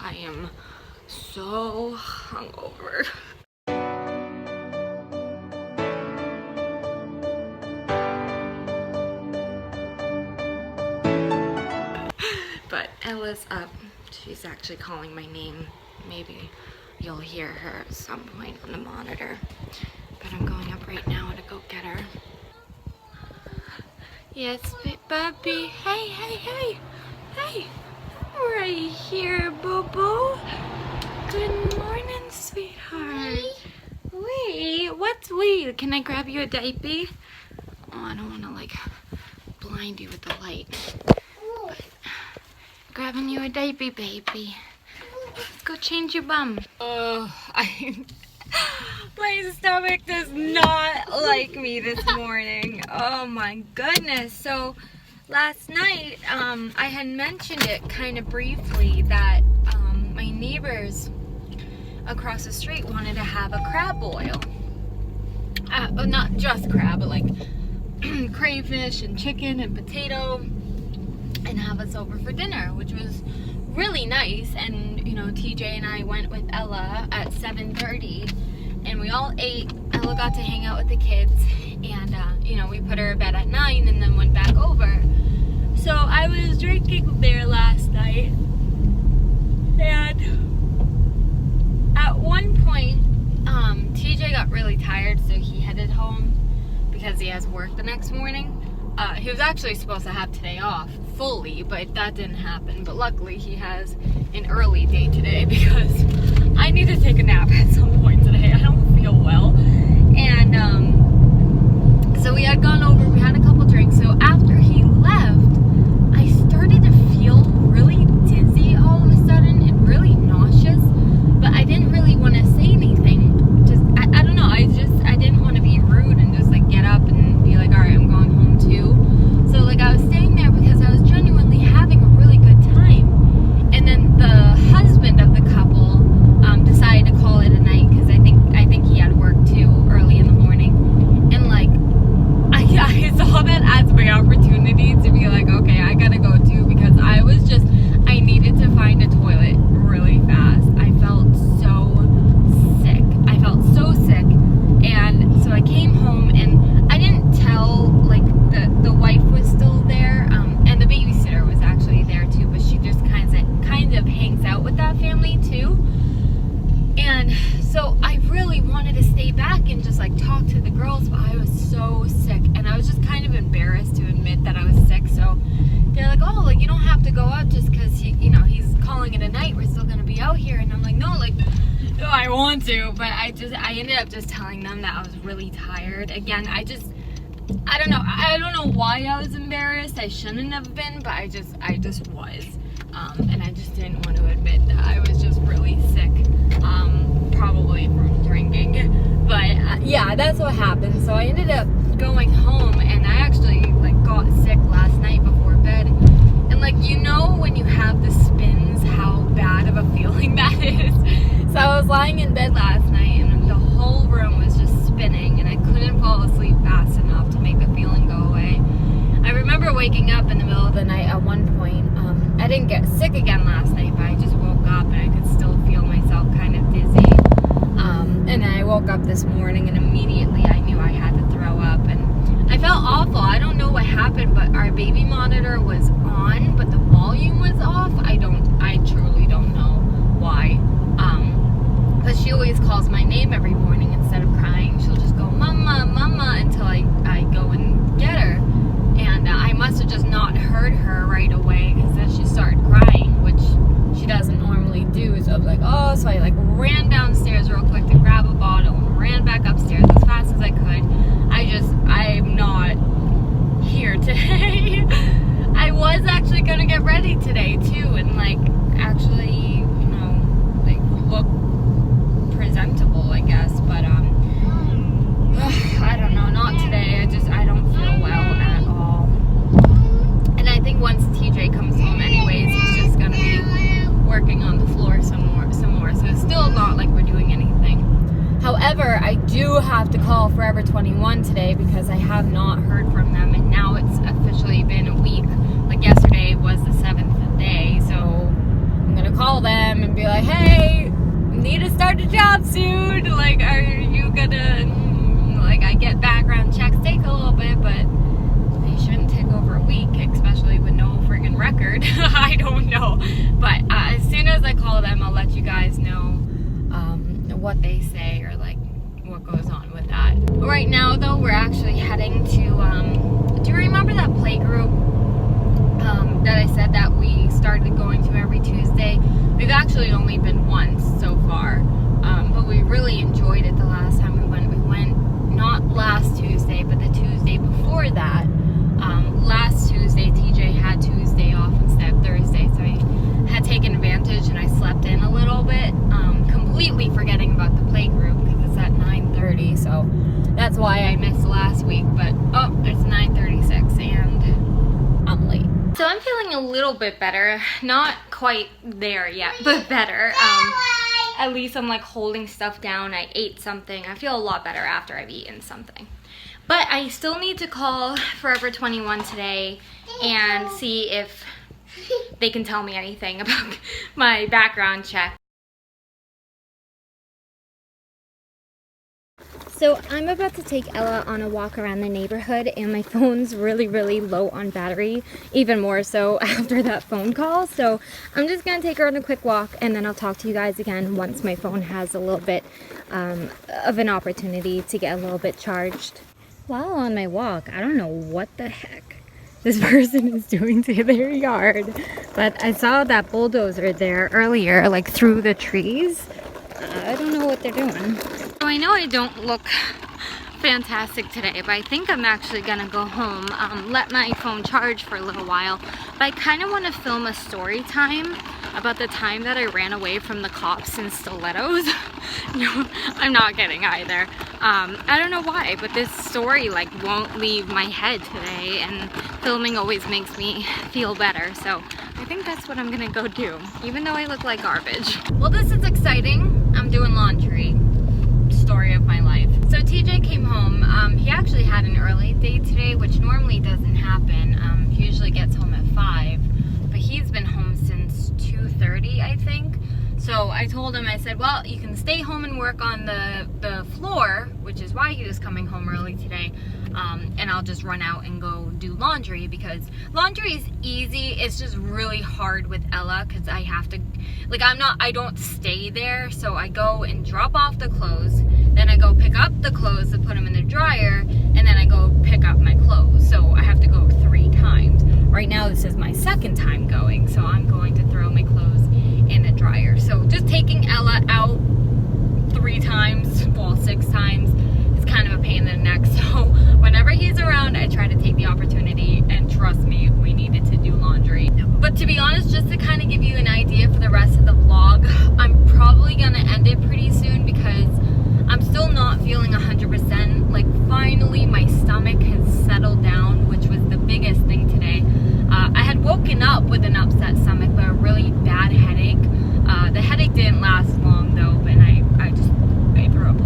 I am so hungover. But Ella's up. She's actually calling my name. Maybe you'll hear her at some point on the monitor. But I'm going up right now to go get her. Yes, Bobby. Hey, hey, hey. Hey. Right here, boo-boo. Good morning, sweetheart. Wait, what's wait? Can I grab you a diaper? Oh, I don't want to like blind you with the light. But grabbing you a diaper, baby. Let's go change your bum. Oh, my stomach does not like me this morning. Oh my goodness. So last night, I had mentioned it kind of briefly that my neighbors across the street wanted to have a crab boil. Not just crab, but like crayfish and chicken and potato, and have us over for dinner, which was really nice. And you know, TJ and I went with Ella at 7:30, and we all ate. Ella got to hang out with the kids, and you know, we put her to bed at 9 and then went back over. So I was drinking there last night, and at one point, TJ got really tired, so he headed home because he has work the next morning. He was actually supposed to have today off fully, but that didn't happen. But luckily, he has an early day today because I need to take a nap at some point today. I don't feel well. And so we had gone over, we had a couple drinks. So after he left, I started to feel really dizzy all of a sudden and really nauseous. But I didn't really want to say anything. Just, I don't know, I didn't want to be rude and just like get up and be like, all right, I'm going home too. So like I was staying there because I was genuinely having a really good time. And then the husband of the couple decided to call it a night because I think he had work too early in the morning. And like I saw that as my opportunity to be like, okay, I gotta go too, because I needed to find a toilet really fast. I felt so sick. And so I came home, and I didn't tell, like, the wife was still there, and the babysitter was actually there too, but she just kind of hangs out with that family too. And so I really wanted to stay back and just like talk to the girls, but I was so sick, and I was just kind of embarrassed to admit that I was sick. So they're like, oh, like, you don't have to go out just because he's calling it a night, we're still gonna be out here. And I'm like, no, like, no, I want to, but I ended up just telling them that I was really tired. Again, I don't know why I was embarrassed. I shouldn't have been, but I just was. And I just didn't want to admit that I was just really sick, probably from drinking. But yeah, that's what happened. So I ended up going home, and I actually like got sick last night before bed. And like, you know, when you have the spins, how bad of a feeling that is. So I was lying in bed last night, and the whole room was just spinning, and I couldn't fall asleep fast enough to make the feeling go away. I remember waking up in the middle of the night at one point. I didn't get sick again last night, but I just woke up and I could still feel myself kind of dizzy. And I woke up this morning, and immediately I knew I had to throw up, and I felt awful. I don't know what happened, but our baby monitor was on, but the volume was off. I truly don't know why. But she always calls my name every morning. Instead of crying, she'll just go, mama, mama, until I go and get her. And I must have just not heard her right away, because then she started crying, which she doesn't normally do. So I was like, oh, so I like ran downstairs real quick to grab a bottle and ran back upstairs as fast as I could. I'm not here today. I was actually gonna get ready today too, and like actually, you know, like look presentable, I guess, but I don't know, not today. I don't feel well at all. And I think once TJ comes home anyways, he's just gonna be working on the floor some more, so it's still not like we're doing anything. However, I do have to call Forever 21 today because I have not heard from them, and now it's officially been a week. Like yesterday was the 7th day, so I'm gonna call them them and be like, hey, need to start a job soon. Like, are you gonna, like, I get background checks take a little bit, but they shouldn't take over a week, especially with no friggin' record. I don't know. But as soon as I call them, I'll let you guys know what they say or like what goes on with that. Right now though, we're actually heading to, do you remember that play group that I said that we started going to every Tuesday? We've actually only been once so far, but we really enjoyed it the last time we went. We went not last Tuesday, but the Tuesday before that. Last Tuesday, TJ had Tuesday off instead of Thursday, so I had taken advantage and I slept in a little bit, completely forgetting about the play group because it's at 9:30, so that's why I missed last week. But oh, it's 9:36 and I'm late. So I'm feeling a little bit better, not quite there yet, but better. At least I'm like holding stuff down. I ate something. I feel a lot better after I've eaten something. But I still need to call Forever 21 today and see if they can tell me anything about my background check. So I'm about to take Ella on a walk around the neighborhood and my phone's really low on battery, even more so after that phone call. So I'm just gonna take her on a quick walk and then I'll talk to you guys again once my phone has a little bit of an opportunity to get a little bit charged. While on my walk, I don't know what the heck this person is doing to their yard, but I saw that bulldozer there earlier, like through the trees. I don't know what they're doing. So I know I don't look fantastic today, but I think I'm actually gonna go home, let my phone charge for a little while. But I kind of want to film a story time about the time that I ran away from the cops in stilettos. No, I'm not kidding either. I don't know why, but this story like won't leave my head today, and filming always makes me feel better. So I think that's what I'm gonna go do, even though I look like garbage. Well, this is exciting. I'm doing laundry. Story of my life. So TJ came home. He actually had an early day today, which normally doesn't happen. He usually gets home at 5, but he's been home since 2:30, I think. So I told him, I said, well, you can stay home and work on the floor, which is why he was coming home early today, and I'll just run out and go do laundry, because laundry is easy. It's just really hard with Ella because I have to, like, I don't stay there, so I go and drop off the clothes, then I go pick up the clothes to put them in the dryer, and then I go pick up my clothes. So I have to go 3 times. Right now this is my 2nd time going, so I'm going to throw my clothes in the dryer. So just taking Ella out 3 times, well, 6 times, is kind of a pain in the neck. So whenever he's around, I try to take the opportunity, and trust me, we needed to do laundry. But to be honest, just to kind of give you an idea for the rest of the vlog, I'm probably gonna end it pretty soon because I'm still not feeling 100%. Like, finally my stomach has settled down, which was the biggest thing today. I had woken up with an upset stomach, but a really bad headache. The headache didn't last long though, and I threw up.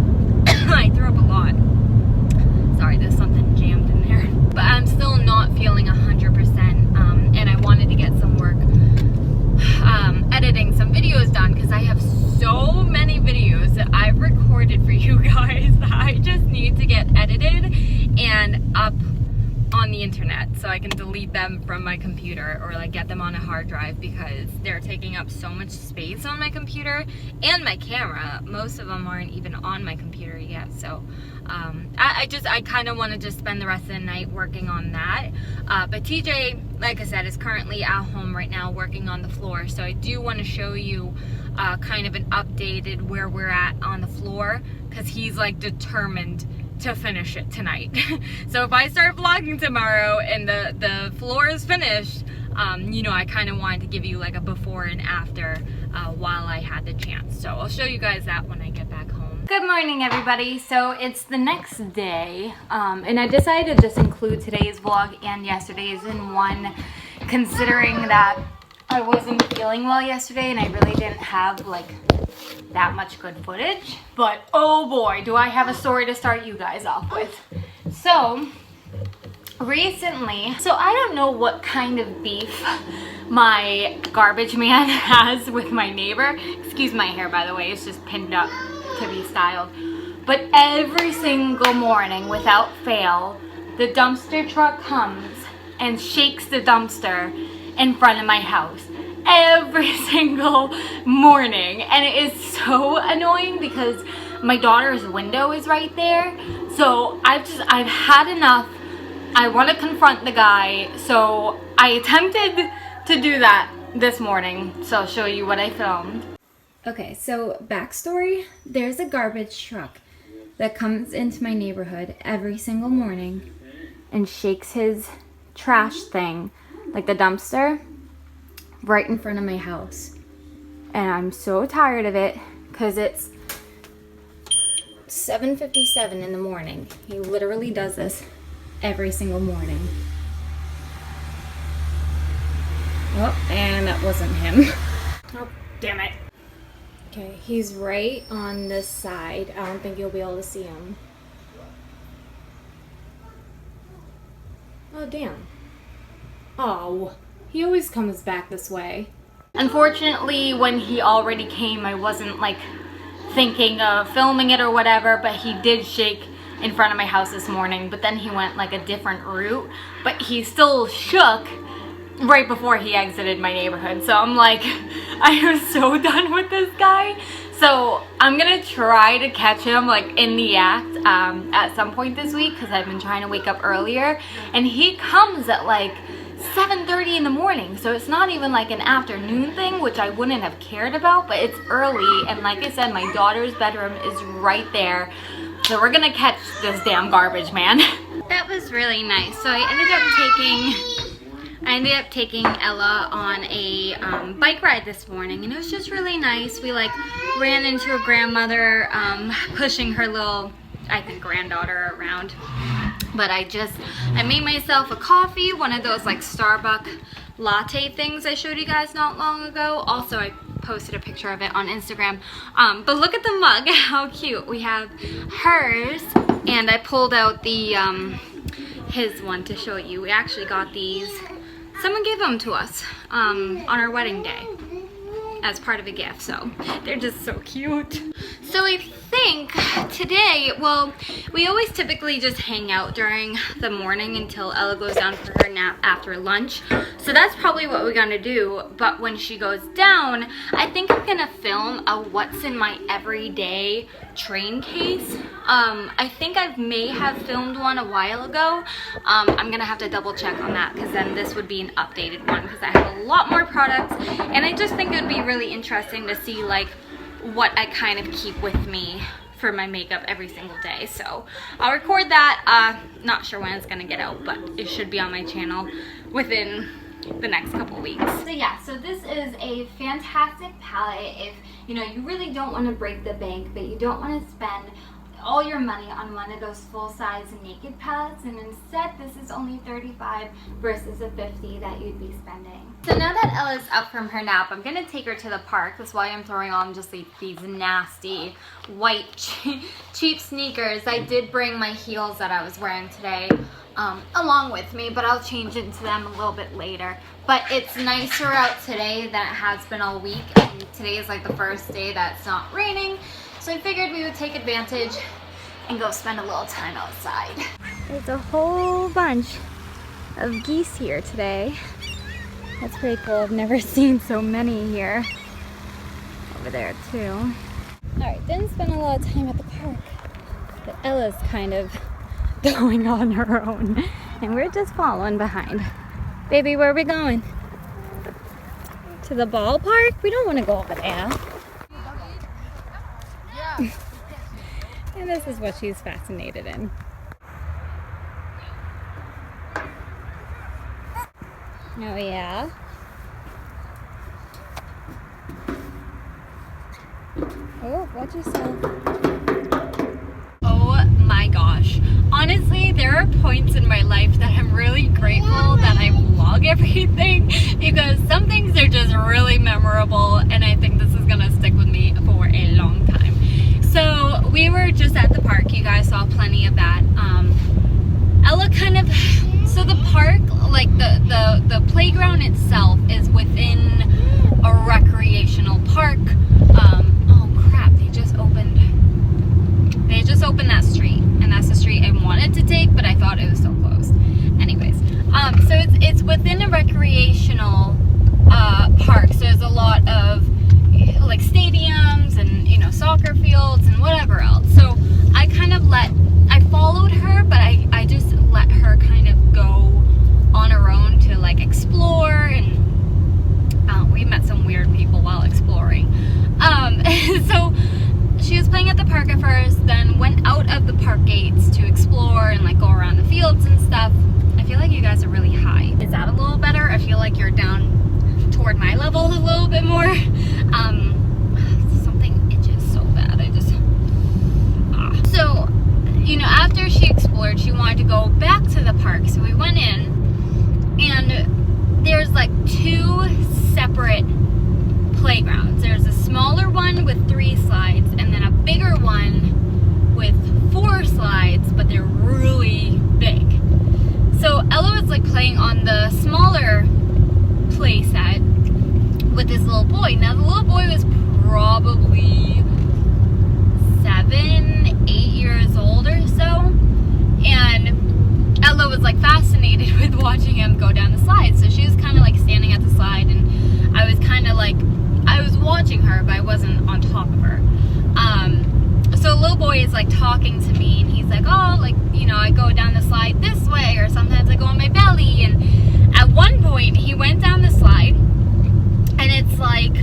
I threw up a lot. Sorry, there's something jammed in there. But I'm still not feeling 100%, and I wanted to get some work editing some videos done, because I have so many videos that I've recorded for you guys that I just need to get edited and up on the internet so I can delete them from my computer, or like get them on a hard drive, because they're taking up so much space on my computer and my camera. Most of them aren't even on my computer yet, so I kind of want to just spend the rest of the night working on that. But TJ, like I said, is currently at home right now working on the floor, so I do want to show you kind of an updated where we're at on the floor, because he's like determined to finish it tonight. So if I start vlogging tomorrow and the floor is finished, you know, I kind of wanted to give you like a before and after while I had the chance. So I'll show you guys that when I get back home. Good morning, everybody. So it's the next day, and I decided to just include today's vlog and yesterday's in one, considering that I wasn't feeling well yesterday and I really didn't have like that much good footage. But oh boy, do I have a story to start you guys off with. So recently, I don't know what kind of beef my garbage man has with my neighbor. Excuse my hair, by the way, it's just pinned up to be styled. But every single morning, without fail, the dumpster truck comes and shakes the dumpster in front of my house. Every single morning. And it is so annoying because my daughter's window is right there. So I've had enough. I want to confront the guy. So I attempted to do that this morning. So I'll show you what I filmed. Okay, so backstory, there's a garbage truck that comes into my neighborhood every single morning and shakes his trash thing, like the dumpster, right in front of my house. And I'm so tired of it because it's 7:57 in the morning. He literally does this every single morning. Oh, and that wasn't him. Oh, damn it. Okay, he's right on this side. I don't think you'll be able to see him. Oh, damn. Oh, he always comes back this way. Unfortunately, when he already came, I wasn't like thinking of filming it or whatever, but he did shake in front of my house this morning, but then he went like a different route, but he still shook right before he exited my neighborhood. So I'm like, I am so done with this guy. So I'm gonna try to catch him like in the act at some point this week, because I've been trying to wake up earlier, and he comes at like 7:30 in the morning. So it's not even like an afternoon thing, which I wouldn't have cared about, but it's early, and like I said, my daughter's bedroom is right there. So we're gonna catch this damn garbage man. That was really nice. So I ended up taking Ella on a bike ride this morning, and it was just really nice. We like ran into a grandmother pushing her little, I think, granddaughter around. But I made myself a coffee, one of those like Starbucks latte things I showed you guys not long ago. Also, I posted a picture of it on Instagram. But look at the mug, how cute. We have hers, and I pulled out the his one to show you. We actually got these. Someone gave them to us on our wedding day as part of a gift, so they're just so cute. So I think today, well, we always typically just hang out during the morning until Ella goes down for her nap after lunch. So that's probably what we're gonna do. But when she goes down, I think I'm gonna film a what's in my everyday train case. I think I may have filmed one a while ago. I'm gonna have to double check on that, because then this would be an updated one, because I have a lot more products, and I just think it would be really interesting to see like what I kind of keep with me for my makeup every single day. So I'll record that. Not sure when it's gonna get out, but it should be on my channel within the next couple weeks. So yeah, so this is a fantastic palette if you really don't want to break the bank, but you don't want to spend all your money on one of those full-size naked palettes, and instead this is only $35 versus the $50 that you'd be spending. So now that Ella's up from her nap, I'm gonna take her to the park. That's why I'm throwing on just these nasty white cheap sneakers. I did bring my heels that I was wearing today along with me, but I'll change into them a little bit later. But it's nicer out today than it has been all week, and today is like the first day that's not raining. So I figured we would take advantage and go spend a little time outside. There's a whole bunch of geese here today. That's pretty cool. I've never seen so many here. Over there too. Alright, didn't spend a lot of time at the park, but Ella's kind of going on her own, and we're just following behind. Baby, where are we going? To the ballpark? We don't want to go over there. And this is what she's fascinated in. Oh yeah? Oh, watch yourself. Oh my gosh. Honestly, there are points in my life that I'm really grateful that I vlog everything, because some things are just really memorable, and I think this is gonna stick with me for a long time. So we were just at the park. You guys saw plenty of that. Ella kind of, so the park, like the playground itself is with park at first, then went out of the park gates to explore and like go around the fields and stuff. I feel like you guys are really high. Is that a little better? I feel like you're down toward my level a little bit more. Something itches so bad. So, you know, after she explored, she wanted to go back to the park. So we went in, and there's like 2 separate playgrounds. There's a smaller one with 3 slides, and then a bigger one with 4 slides, but they're really big. So Ella was like playing on the smaller play set with this little boy. Now the little boy was probably 7, 8 years old or so, and Ella was like fascinated with watching him go down the slide. So she was kind of like standing at the slide, and I was kind of like, I was watching her, but I wasn't on top of her. So the little boy is like talking to me, and he's like, oh, like, you know, I go down the slide this way, or sometimes I go on my belly. And at one point he went down the slide, and it's like,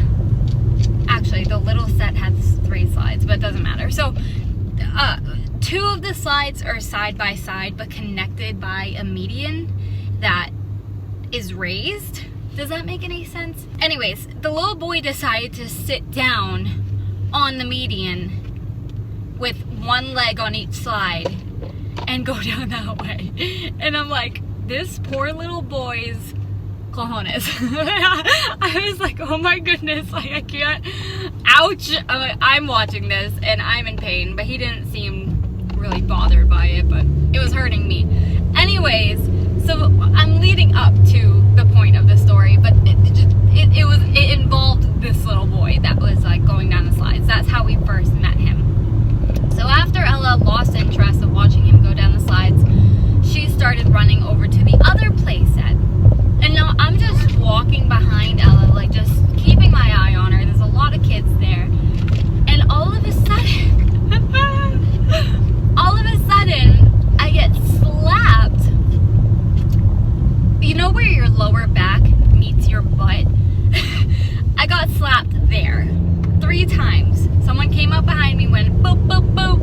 actually the little set has 3 slides, but it doesn't matter. So 2 of the slides are side by side, but connected by a median that is raised. Does that make any sense? Anyways, the little boy decided to sit down on the median with 1 leg on each slide and go down that way. And I'm like, this poor little boy's cojones. I was like, oh my goodness, like I can't. Ouch. I'm watching this and I'm in pain, but he didn't seem really bothered by it, but it was hurting me. Anyways, so I'm leading up to the point of the story, but it involved this little boy that was like going down the slides. That's how we first met him. So after Ella lost interest of watching him go down the slides, she started running over to the other play set. And now I'm just walking behind Ella, like just keeping my eye on her. There's a lot of kids there. And all of a sudden, I get slapped. You know where your lower back meets your butt? I got slapped there 3 times. Someone came up behind me, went boop, boop, boop.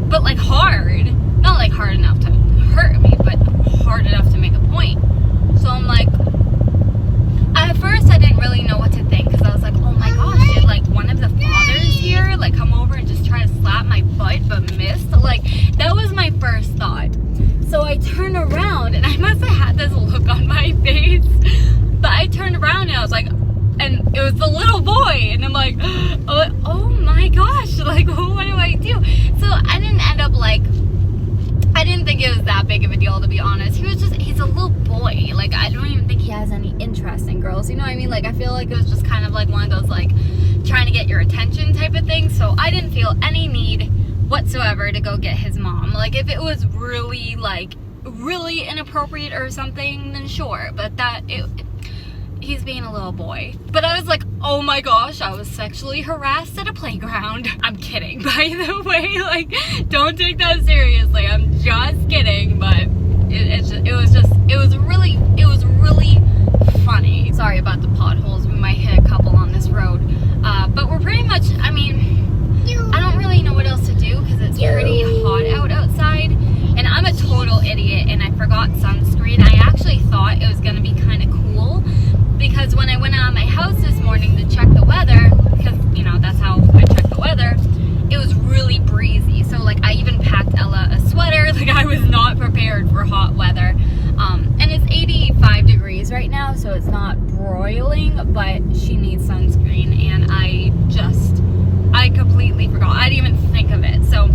But like hard. Not like hard enough to hurt me, but hard enough to make a point. So I'm like, at first I didn't really know what to think, because I was like, oh my gosh, did like one of the fathers here like come over and just try to slap my butt but missed? Like, that was my first thought. So I turned around, and I must have had this look on my face, but I turned around and I was like, and it was the little boy, and I'm like, oh my gosh, like what do I do? So I didn't end up like, I didn't think it was that big of a deal, to be honest. He's a little boy. Like, I don't even think he has any interest in girls. You know what I mean? Like, I feel like it was just kind of like one of those, like, trying to get your attention type of thing. So I didn't feel any need whatsoever to go get his mom. Like, if it was really, like, really inappropriate or something, then sure. But he's being a little boy. But I was like, oh my gosh, I was sexually harassed at a playground. I'm kidding, by the way. Like, don't take that seriously. I'm just kidding, but it was really funny. Sorry about the potholes. We might hit a couple on this road. But we're pretty much, I mean, I don't really know what else to do because it's pretty hot outside. And I'm a total idiot, and I forgot sunscreen. I actually thought it was going to be kind of cool, because when I went out of my house this morning to check the weather, because, you know, that's how I check the weather, it was really breezy. So, like, I even packed Ella a sweater. Like, I was not prepared for hot weather. And it's 85 degrees right now, so it's not broiling, but she needs sunscreen, and I completely forgot. I didn't even think of it. So,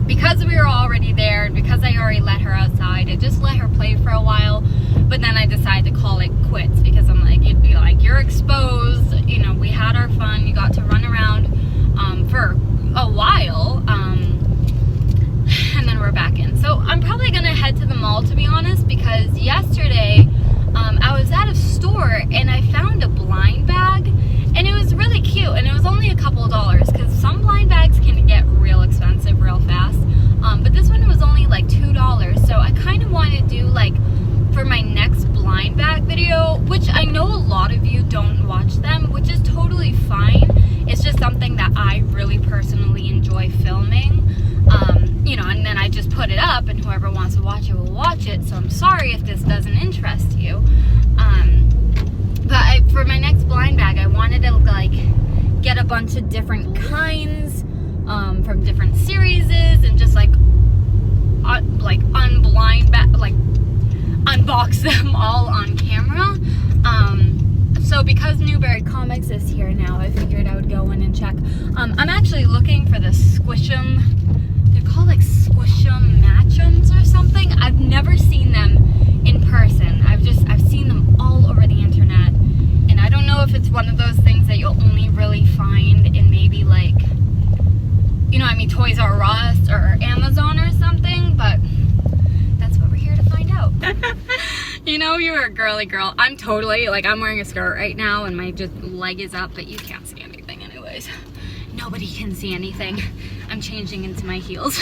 because we were already there, and because I already let her outside, I just let her play for a while. But then I decided to call it quits, because I'm like, it'd be like, you're exposed, you know, we had our fun, you got to run around for a while, and then we're back in. So I'm probably gonna head to the mall, to be honest, because yesterday I was at a store and I found a blind bag, and it was really cute, and it was only a couple of dollars, because some blind bags can get real expensive real fast, but this one was only like $2. So I kind of wanted to do, like, for my next blind bag video, which I know a lot of you don't watch them, which is totally fine. It's just something something that I really personally enjoy filming, you know, and then I just put it up and whoever wants to watch it will watch it. So I'm sorry if this doesn't interest you. But for my next blind bag, I wanted to like get a bunch of different kinds from different series and just like unbox them all on camera. So because Newberry Comics is here now, I figured I would go in and check. I'm actually looking for the Squish'em. They're called like Squish'em Match'ems or something. I've never seen them in person. I've seen them all over the internet, and I don't know if it's one of those things that you'll only really find in maybe like, you know, I mean, Toys R Us or Amazon or something, but that's what we're here to find out. You know, you're a girly girl. I'm totally, like, I'm wearing a skirt right now and my just leg is up, but you can't see anything anyways. Nobody can see anything. I'm changing into my heels.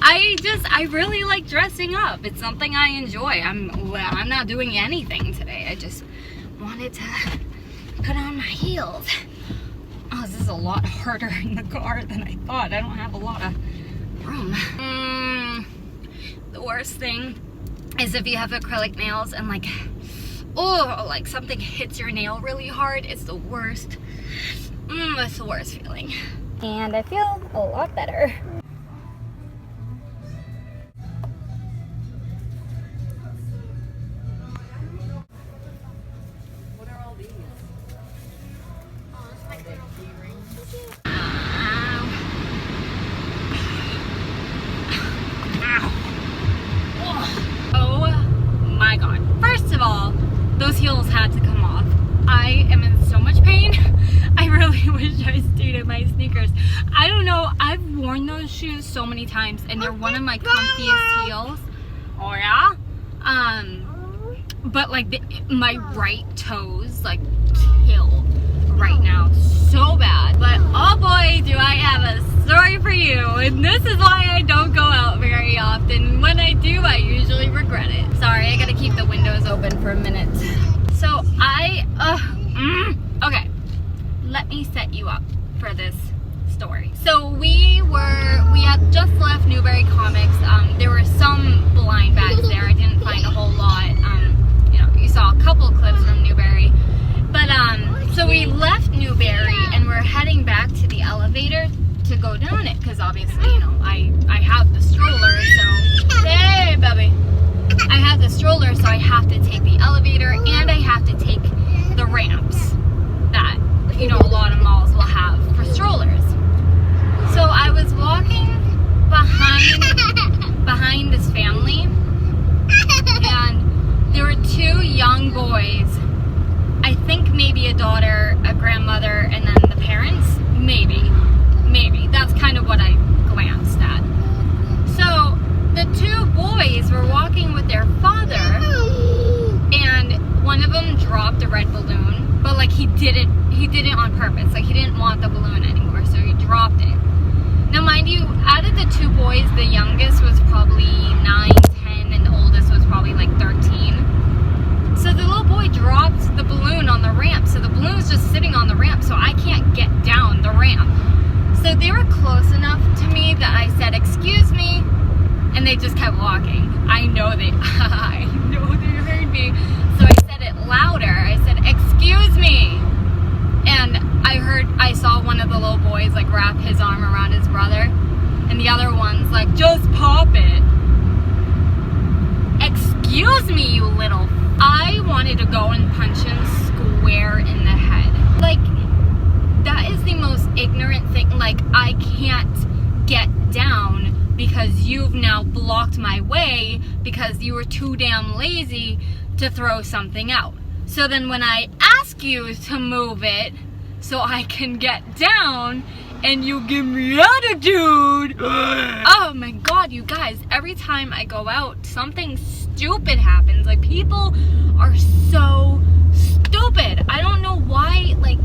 I really like dressing up. It's something I enjoy. I'm not doing anything today. I just wanted to put on my heels. Oh, this is a lot harder in the car than I thought. I don't have a lot of room. The worst thing is if you have acrylic nails and like, oh, like something hits your nail really hard. It's the worst. It's the worst feeling. And I feel a lot better. What are all these? Oh, it's like key rings. Oh my god. First of all, those heels had to come off. I am in so much pain. I really wish I stayed in my sneakers. I don't know, I've worn those shoes so many times and they're one of my comfiest heels. Oh yeah? But like my right toes like kill right now so bad. But oh boy, do I have a story for you. And this is why I don't go out very often. When I do, I usually regret it. Sorry, I gotta keep the windows open for a minute. So okay, let me set you up for this story. So we had just left Newberry Comics. There were some blind bags there. I didn't find a whole lot. You know, you saw a couple clips from Newberry. But so we left Newberry and we're heading back to the elevator to go down it, because obviously, you know, I have the stroller, so hey baby, I have the stroller, so I have to take the elevator and I have to take the ramps that, you know, a lot of malls will have for strollers. So I was walking behind this family and there were two young boys. I think maybe a daughter, a grandmother, and then the parents. Maybe. That's kind of what I glanced at. So the two boys were walking with their father, and one of them dropped a red balloon, but like he did it on purpose. Like he didn't want the balloon anymore, so he dropped it. Now mind you, out of the two boys, the youngest was probably 9, 10, and the oldest was probably like 13. So the little boy dropped the balloon on the ramp. So the balloon was just sitting on the ramp, so I can't get down the ramp. So they were close enough to me that I said, "Excuse me," and they just kept walking. I know they heard me. So I said it louder. I said, "Excuse me." And I saw one of the little boys like wrap his arm around his brother, and the other one's like, "Just pop it." Excuse me, you little. I wanted to go and punch him square in the head. Like, that is the most ignorant thing. Like, I can't get down because you've now blocked my way because you were too damn lazy to throw something out. So then when I ask you to move it so I can get down and you give me attitude. Oh my god, you guys, every time I go out, something stupid happens. Like, people are so stupid. I don't know why. Like,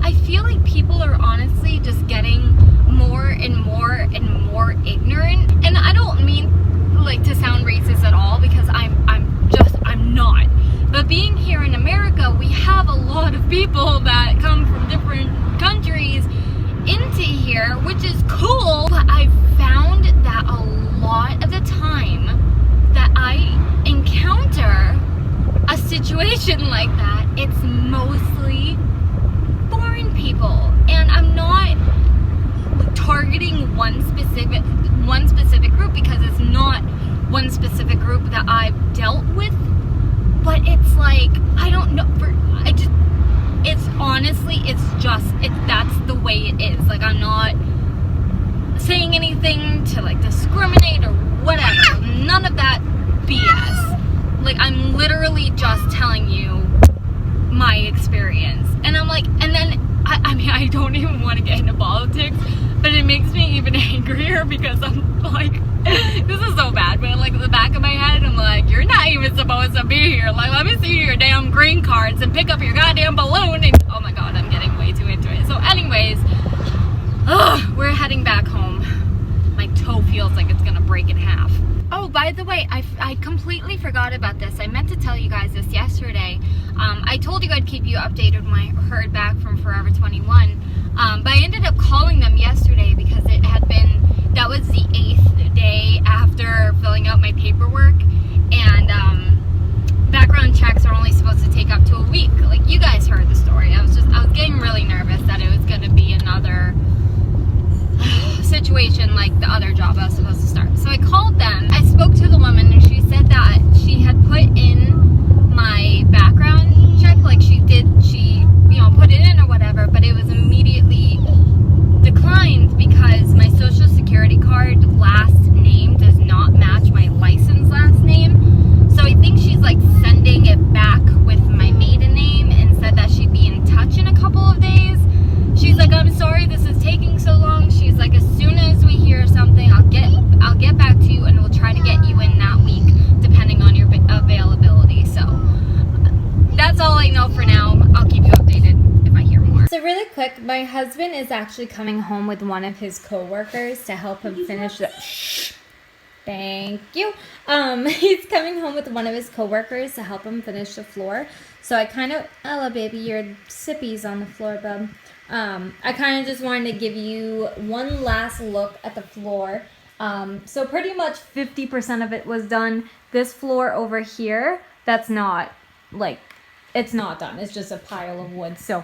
I feel like people are honestly just getting more and more and more ignorant. And I don't mean like to sound racist at all, because I'm not. But being here in America, we have a lot of people that come from different countries one specific group, because it's not one specific group that I've dealt with, but it's like, I don't know, it's honestly, that's the way it is. Like, I'm not saying anything to like discriminate or whatever, none of that BS. Like, I'm literally just telling you my experience. And I'm like, and then I mean, I don't even want to get into politics, but it makes me even angrier, because I'm like, this is so bad, but like in the back of my head, I'm like, you're not even supposed to be here. Like, let me see your damn green cards and pick up your goddamn balloon. And oh my god, I'm getting way too into it. So anyways, we're heading back home. My toe feels like it's gonna break in half. Oh, by the way, I completely forgot about this. I meant to tell you guys this yesterday. I told you I'd keep you updated when I heard back from Forever 21. But I ended up calling them yesterday, because it had been, that was the 8th day after filling out my paperwork. And background checks are only supposed to take up to a week. Like, you guys heard the story. I was getting really nervous that it was going to be another situation like the other job I was supposed to start. So I called them. I spoke to the woman, and she said that she had put in my background check, like she put it in or whatever, but it was immediately declined because my social security card last name does not match my license last name. So I think she's like sending it back with my maiden name, and said that she'd be in touch in a couple of days. She's like, I'm sorry this is taking so long. She's like, as soon as we hear something, I'll get back to you, and we'll try to get you in that week, depending on your availability. So that's all I know for now. I'll keep you updated if I hear more. So really quick, my husband is actually coming home with one of his co-workers to help him finish the... Thank you. He's coming home with one of his co-workers to help him finish the floor. So I kind of... Ella, baby, your sippy's on the floor, bub. I kind of just wanted to give you one last look at the floor. So pretty much 50% of it was done. This floor over here, that's not, like, it's not done. It's just a pile of wood. So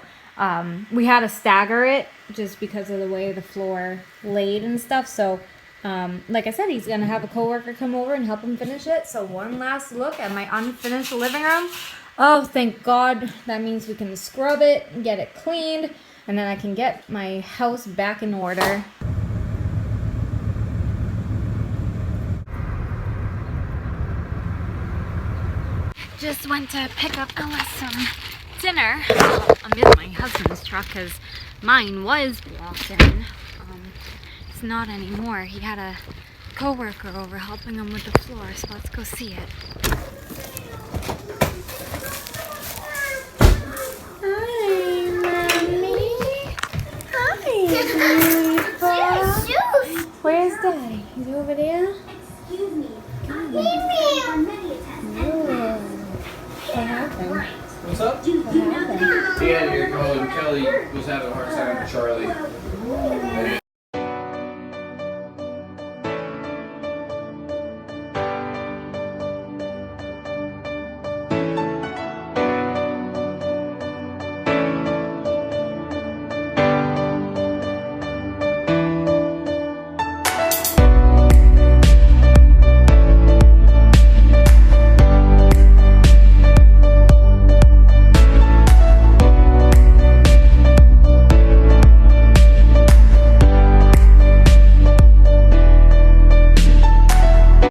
we had to stagger it just because of the way the floor laid and stuff. So like I said, he's going to have a coworker come over and help him finish it. So one last look at my unfinished living room. Oh, thank God. That means we can scrub it and get it cleaned. And then I can get my house back in order. Just went to pick up Ella some dinner. I'm in my husband's truck because mine was walked in. It's not anymore. He had a co-worker over helping him with the floor, so let's go see it. Hi, Mommy. Hi, beautiful. Where's Daddy? He's over there? Excuse me. What happened? What's up? What happened? Yeah, you're calling. Kelly was having a hard time with Charlie.